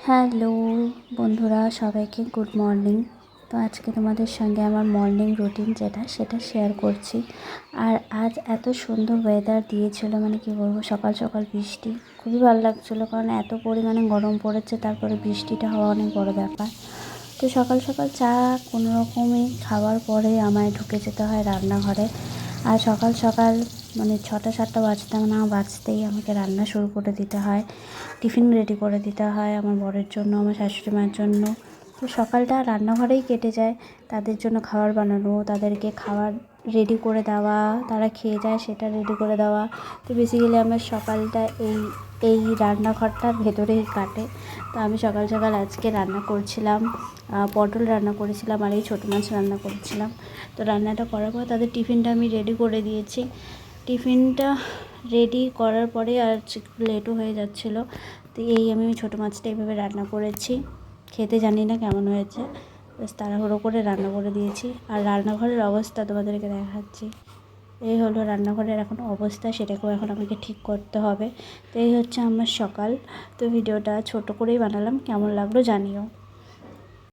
Hello বন্ধুরা, সবাইকে good morning. তো আজকে তোমাদের সঙ্গে আমার মর্নিং রুটিন সেটা শেয়ার করছি। আর আজ এত সুন্দর ওয়েদার দিয়েছিল, মানে কি বলবো, সকাল সকাল বৃষ্টি খুবই ভালো লাগছিলো, কারণ এত পরিমাণে গরম পড়েছে, তারপরে বৃষ্টিটা হওয়া অনেক বড় ব্যাপার। তো সকাল সকাল চা কোনো রকমই খাওয়ার পরে আমায় ঢুকে যেতে হয় রান্নাঘরে। আর সকাল সকাল মানে 6টা 7টা বাজতেই আমাকে রান্না শুরু করে দিতে হয়, টিফিন রেডি করে দিতে হয় আমার বরের জন্য, আমার শাশুড়ি মায়ের জন্য। তো সকালটা রান্নাঘরেই কেটে যায়, তাদের জন্য খাবার বানানো, তাদেরকে খাবার রেডি করে দেওয়া, তারা খেয়ে যায় সেটা রেডি করে দেওয়া। তো বেসিক্যালি আমার সকালটা এই রান্নাঘরটার ভেতরেই কাটে। তো আমি সকাল সকাল আজকে রান্না করছিলাম, পটল রান্না করেছিলাম আর এই ছোটো মাছ রান্না করেছিলাম। তো রান্নাটা করার পর তাদের টিফিনটা আমি রেডি করে দিয়েছি। টিফিনটা রেডি করার পরে আর একটু লেটও হয়ে যাচ্ছিলো। তো আমি ছোটো মাছটা এইভাবে রান্না করেছি, খেতে জানি না কেমন হয়েছে, বেশ তাড়াহুড়ো করে রান্না করে দিয়েছি। আর রান্নাঘরের অবস্থা তোমাদেরকে দেখাচ্ছি। এই হলো রান্নাঘরের এখন অবস্থা, সেটাকেও এখন আমাকে ঠিক করতে হবে। তো এই হচ্ছে আমার সকাল। তো ভিডিওটা ছোট করেই বানালাম, কেমন লাগলো জানিও।